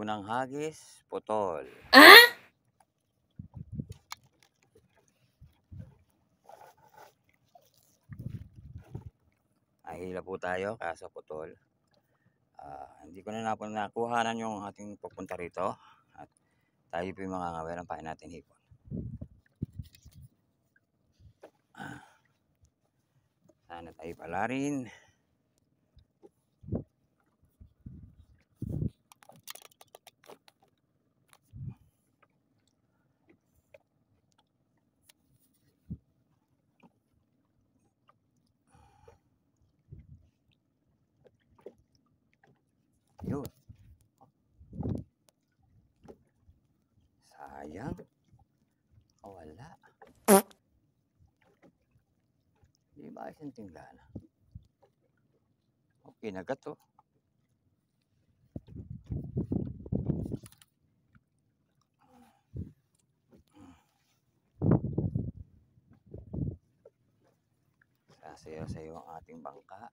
unang hagis, putol. Ahila po tayo kaso putol. Hindi ko na nakuhanan yung ating pupunta rito. At tayo po yung mga ngaweran pa natin hipon. Sana tayo pala rin. Yun. Sayang. Wala. Di ba isang tinglan? Okay, nagat to. Sasayaw-sayaw ang ating bangka.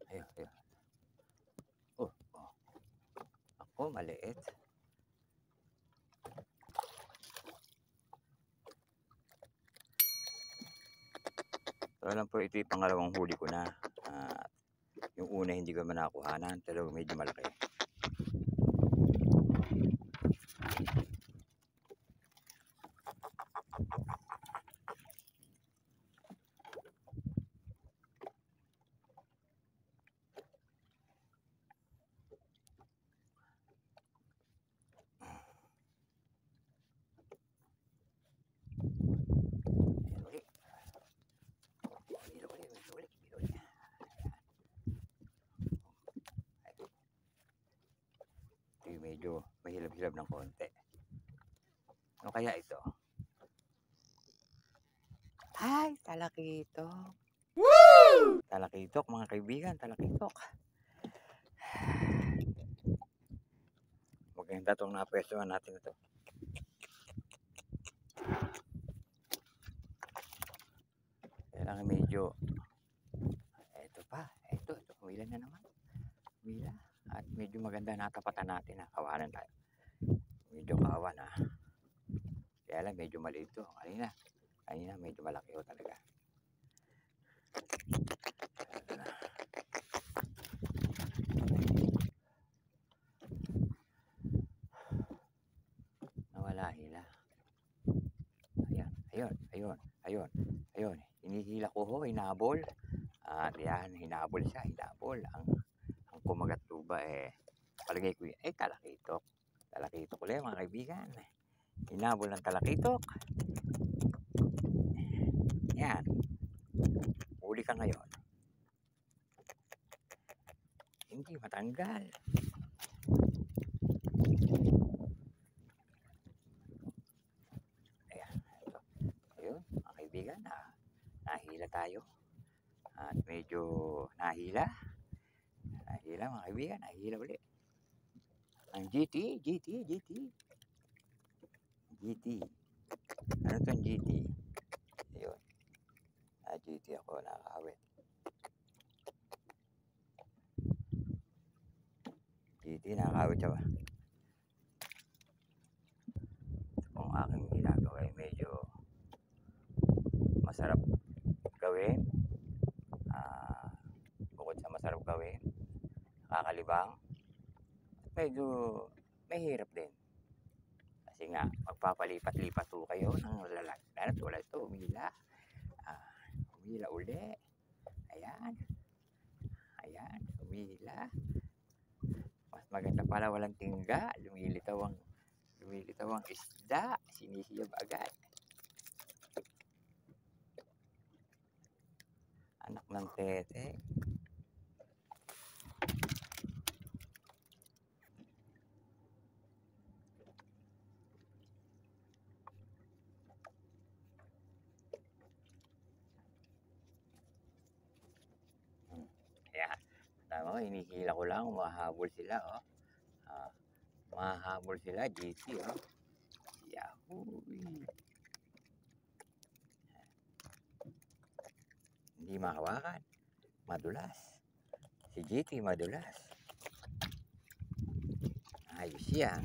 Ayun. Oh. Ako, maliit. So lang po, ito yung pangalawang huli ko na. Yung una hindi ko man nakuhanan, pero medyo malaki. Medyo mahilab-hilab ng konti. Ano kaya ito? Ay, talakitok. Woo! Talakitok mga kaibigan, talakitok. Maganda itong napwestuhan natin ito. Kailangan medyo ito, humila na naman. Humila. At medyo maganda natapatan natin na kawanan tayo. Medyo kawan ha. Kaya lang medyo maliit ito. Kanina medyo malaki ho talaga. Nawala hila. Ayun. Hinihila ko ho, hinabol. At yan, hinabol siya, Ang kumagat tuba palagay ko yun, talakitok. Talakitok ulit mga kaibigan. Hinabol ng talakitok. Yan. Uli ka ngayon. Hindi matanggal. Ayan. Ayun, mga kaibigan, nahila tayo. At medyo nahila mga kaibigan, nahila ulit. Ang GT. Ano itong GT? Ayun. GT ako nakakawit. GT nakakawit siya ba? Kung aking ginagawa ay medyo masarap gawin. Bukod sa masarap gawin, nakakalibang, medyo mahirap din. Kasi nga, magpapalipat-lipat po kayo ng lalagyan. Tulad ito, humila. Humila uli. Ayan, humila. Mas maganda pala walang tingga. Lumilitaw ang isda. Sinisiyab agad. Anak ng tete. Ayan. Tama, hinihila ko lang. Mahabol sila. Mahabol sila. GT. Yahoo! Hindi mahawakan. Madulas. Si GT madulas. Ayos yan.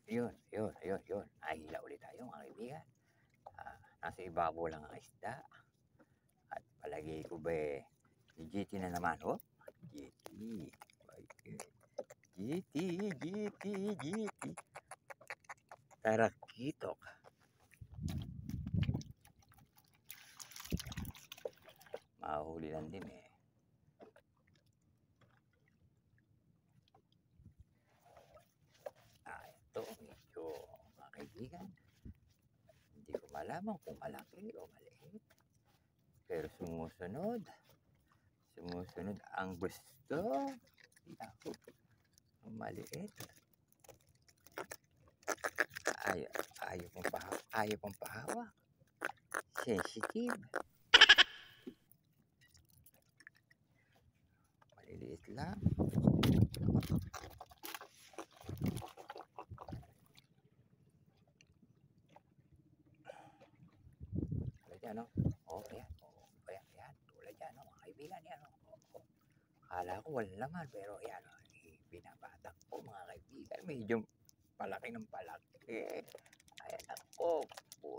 Yun. Nahila ulit tayo mga kaibigan. Nasa ibabaw lang ang isda. At palagi ko ba si GT na naman. Oh, GT. GT. Tarakitok. Mahuli lang din eh. Ito medyo mga kaibigan. Hindi ko malaman kung malaki o maliit. Pero sumusunod ang gusto. Yahoo! Ang maliit. Ayaw pang pahawak. Sensitive. Maliliit lang. Tulad yan, no? Ayan. Tulad yan, no? Mga kaibigan yan, no? Akala ko wala naman, pero ayan, no? Binabatak ko, mga kaibigan. Medyo palaki ng palaki. Ayan, naku po.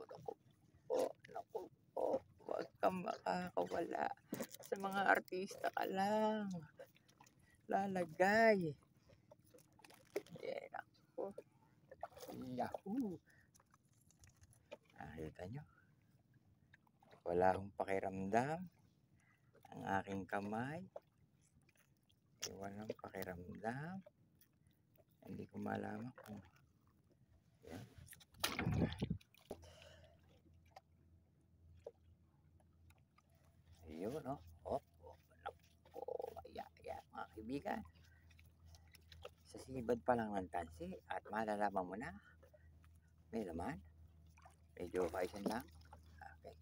Huwag kang makakawala. Sa mga artista ka lang. Lalagay. Ayan, naku. Yahoo! Nakita nyo? Wala akong pakiramdam. Ang aking kamay. Walang pakiramdam. Hindi ko malaman kung yan. Ayun, no? Ayan, mga kaibigan. Sa sibad pa lang ng tansi at malalaman mo na may laman. Medyo kaisan lang. Okay.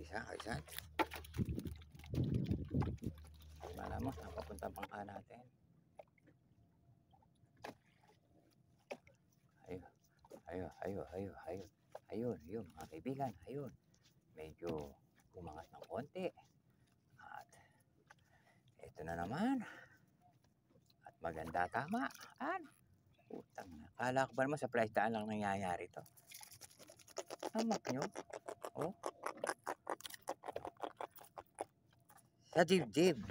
Kaisan. Malaman saan papunta ang pangka natin. Ayun, mga kaibigan, ayun. Medyo umangat ng konti. At ito na naman. At maganda tama. Putang na. Kala ko ba naman sa price daan lang nangyayari to. Tamak nyo. Oh. Sa dibdib.